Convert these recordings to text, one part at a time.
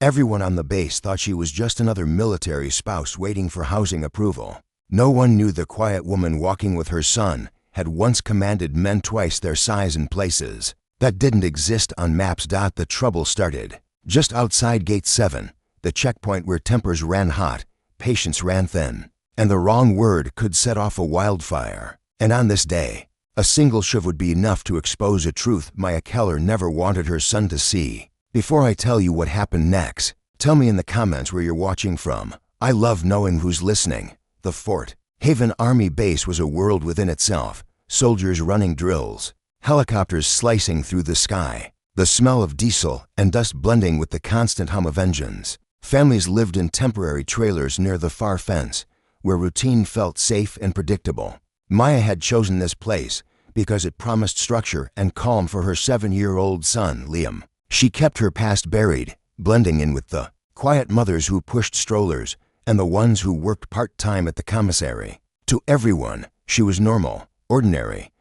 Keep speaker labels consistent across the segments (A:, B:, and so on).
A: Everyone on the base thought she was just another military spouse waiting for housing approval. No one knew the quiet woman walking with her son had once commanded men twice their size in places that didn't exist on maps. The trouble started just outside Gate 7, the checkpoint where tempers ran hot, patience ran thin, and the wrong word could set off a wildfire. And on this day, a single shove would be enough to expose a truth Maya Keller never wanted her son to see. Before I tell you what happened next, tell me in the comments where you're watching from. I love knowing who's listening. The Fort Haven Army Base was a world within itself. Soldiers running drills, helicopters slicing through the sky, the smell of diesel and dust blending with the constant hum of engines. Families lived in temporary trailers near the far fence, where routine felt safe and predictable. Maya had chosen this place because it promised structure and calm for her 7-year-old son, Liam. She kept her past buried, blending in with the quiet mothers who pushed strollers and the ones who worked part-time at the commissary. To everyone, she was normal, ordinary,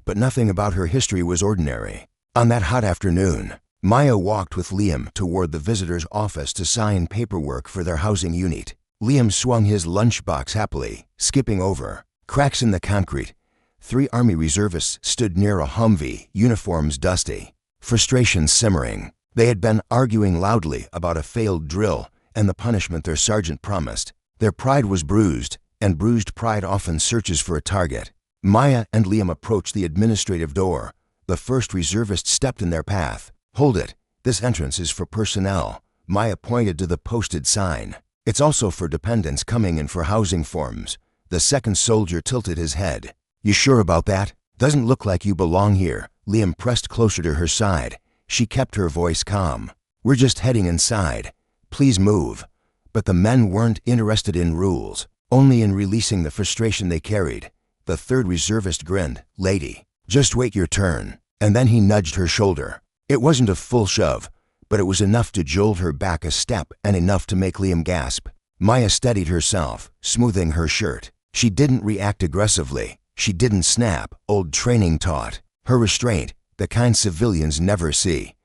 A: but nothing about her history was ordinary. On that hot afternoon, Maya walked with Liam toward the visitor's office to sign paperwork for their housing unit. Liam swung his lunchbox happily, skipping over cracks in the concrete. 3 Army reservists stood near a Humvee, uniforms dusty, frustration simmering. They had been arguing loudly about a failed drill and the punishment their sergeant promised. Their pride was bruised, and bruised pride often searches for a target. Maya and Liam approached the administrative door. The first reservist stepped in their path. "Hold it. This entrance is for personnel." Maya pointed to the posted sign. "It's also for dependents coming in for housing forms." The second soldier tilted his head. "You sure about that? Doesn't look like you belong here." Liam pressed closer to her side. She kept her voice calm. "We're just heading inside. Please move." But the men weren't interested in rules, only in releasing the frustration they carried. The third reservist grinned. "Lady, just wait your turn." And then he nudged her shoulder. It wasn't a full shove, but it was enough to jolt her back a step and enough to make Liam gasp. Maya steadied herself, smoothing her shirt. She didn't react aggressively. She didn't snap, old training taught. Her restraint, the kind civilians never see.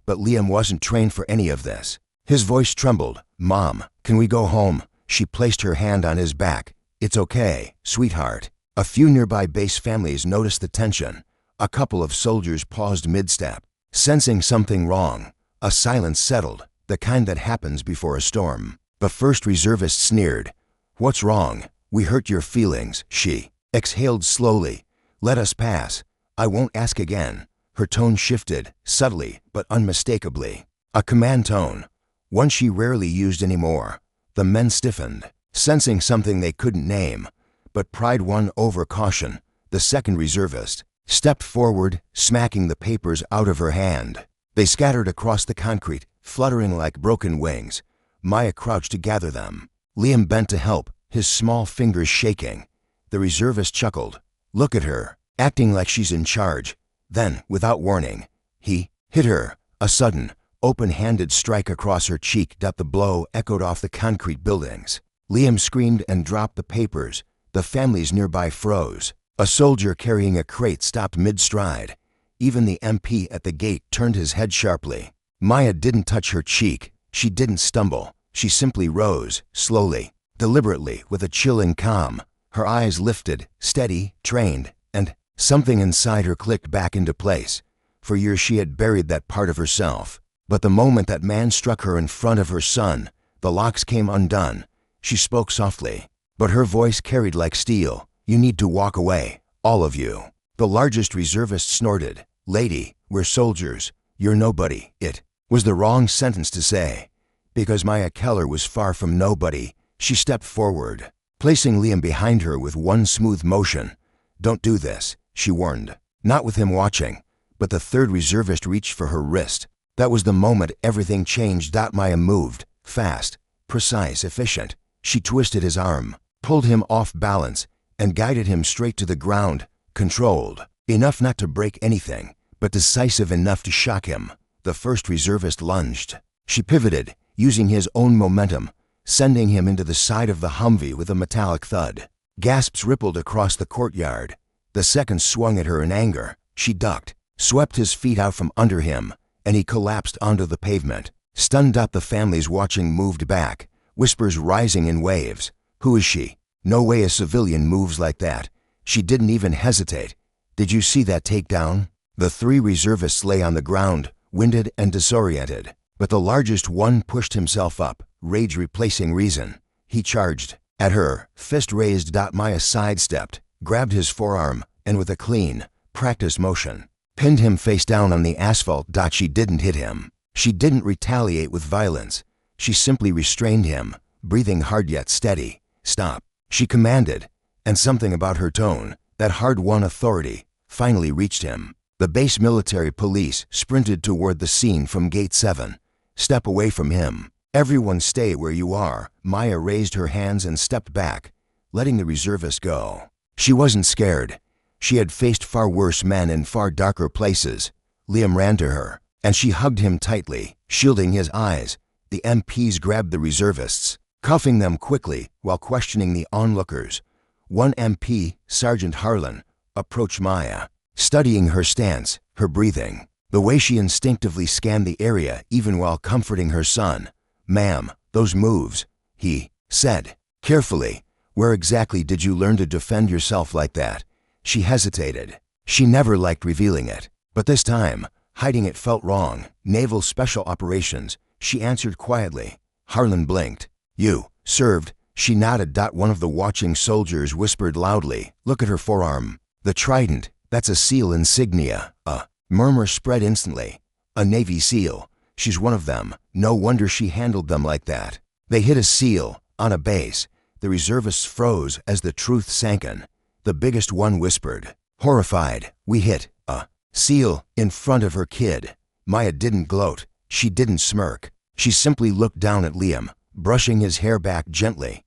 A: But Liam wasn't trained for any of this. His voice trembled. "Mom, can we go home?" She placed her hand on his back. "It's okay, sweetheart." A few nearby base families noticed the tension. A couple of soldiers paused mid-step, sensing something wrong. A silence settled, the kind that happens before a storm. The first reservist sneered. "What's wrong? We hurt your feelings." She exhaled slowly. "Let us pass. I won't ask again." Her tone shifted, subtly but unmistakably. A command tone, one she rarely used anymore. The men stiffened, sensing something they couldn't name, but pride won over caution. The second reservist stepped forward, smacking the papers out of her hand. They scattered across the concrete, fluttering like broken wings. Maya crouched to gather them. Liam bent to help, his small fingers shaking. The reservist chuckled. "Look at her, acting like she's in charge." Then, without warning, he hit her. A sudden, open-handed strike across her cheek. The blow echoed off the concrete buildings. Liam screamed and dropped the papers. The families nearby froze. A soldier carrying a crate stopped mid-stride. Even the MP at the gate turned his head sharply. Maya didn't touch her cheek. She didn't stumble. She simply rose, slowly, deliberately, with a chilling calm. Her eyes lifted, steady, trained, and something inside her clicked back into place. For years she had buried that part of herself. But the moment that man struck her in front of her son, the locks came undone. She spoke softly, but her voice carried like steel. "You need to walk away, all of you." The largest reservist snorted. "Lady, we're soldiers. You're nobody." It was the wrong sentence to say, because Maya Keller was far from nobody. She stepped forward, placing Liam behind her with one smooth motion. "Don't do this," she warned. Not with him watching, but the third reservist reached for her wrist. That was the moment everything changed. Maya moved, fast, precise, efficient. She twisted his arm, pulled him off balance, and guided him straight to the ground, controlled, enough not to break anything, but decisive enough to shock him. The first reservist lunged. She pivoted, using his own momentum, sending him into the side of the Humvee with a metallic thud. Gasps rippled across the courtyard. The second swung at her in anger. She ducked, swept his feet out from under him, and he collapsed onto the pavement. Stunned, the families watching moved back, whispers rising in waves. Who is she? No way a civilian moves like that. She didn't even hesitate. Did you see that takedown? The 3 reservists lay on the ground, winded and disoriented. But the largest one pushed himself up, rage replacing reason. He charged at her, fist raised. Maya sidestepped, grabbed his forearm, and with a clean, practiced motion, pinned him face down on the asphalt. She didn't hit him. She didn't retaliate with violence. She simply restrained him, breathing hard yet steady. Stop, she commanded, and something about her tone, that hard-won authority, finally reached him. The base military police sprinted toward the scene from Gate 7. Step away from him. Everyone stay where you are. Maya raised her hands and stepped back, letting the reservist go. She wasn't scared. She had faced far worse men in far darker places. Liam ran to her, and she hugged him tightly, shielding his eyes. The MPs grabbed the reservists, cuffing them quickly while questioning the onlookers. One MP, Sergeant Harlan, approached Maya, studying her stance, her breathing, the way she instinctively scanned the area even while comforting her son. "Ma'am, those moves," he said, carefully. "Where exactly did you learn to defend yourself like that?" She hesitated. She never liked revealing it, but this time, hiding it felt wrong. "Naval Special Operations," she answered quietly. Harlan blinked. "You served?" She nodded. One of the watching soldiers whispered loudly, "Look at her forearm. The trident, that's a SEAL insignia." A murmur spread instantly. "A Navy SEAL. She's one of them. No wonder she handled them like that." They hit a SEAL on a base. The reservists froze as the truth sank in. The biggest one whispered, horrified, "We hit a SEAL in front of her kid." Maya didn't gloat. She didn't smirk. She simply looked down at Liam, brushing his hair back gently.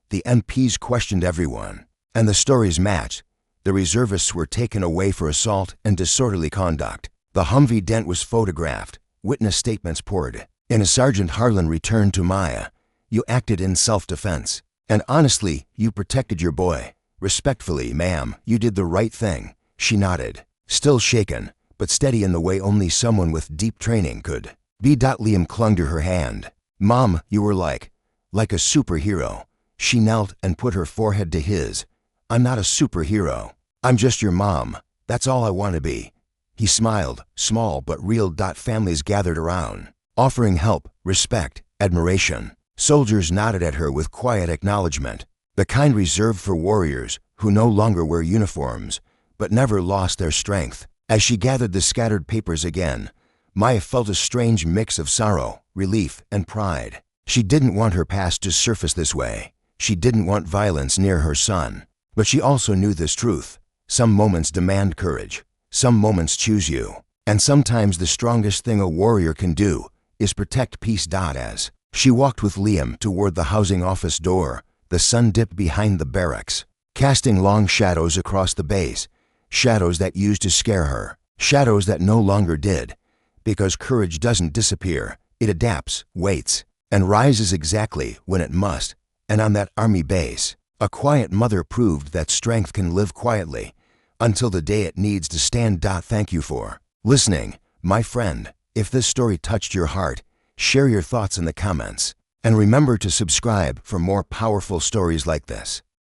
A: The MPs questioned everyone, and the stories matched. The reservists were taken away for assault and disorderly conduct. The Humvee Dent was photographed. Witness statements poured in as Sergeant Harlan returned to Maya. "You acted in self-defense. And honestly, you protected your boy. Respectfully, ma'am, you did the right thing." She nodded, still shaken, but steady in the way only someone with deep training could be. Liam clung to her hand. "Mom, you were like a superhero." She knelt and put her forehead to his. "I'm not a superhero. I'm just your mom. That's all I want to be." He smiled, small but real. Families gathered around, offering help, respect, admiration. Soldiers nodded at her with quiet acknowledgement, the kind reserved for warriors who no longer wear uniforms, but never lost their strength. As she gathered the scattered papers again, Maya felt a strange mix of sorrow, relief, and pride. She didn't want her past to surface this way. She didn't want violence near her son. But she also knew this truth. Some moments demand courage. Some moments choose you. And sometimes the strongest thing a warrior can do is protect peace. As she walked with Liam toward the housing office door, the sun dipped behind the barracks, casting long shadows across the base. Shadows that used to scare her. Shadows that no longer did. Because courage doesn't disappear. It adapts, waits, and rises exactly when it must. And on that army base, a quiet mother proved that strength can live quietly until the day it needs to stand. Thank you for listening, my friend. If this story touched your heart, share your thoughts in the comments. And remember to subscribe for more powerful stories like this.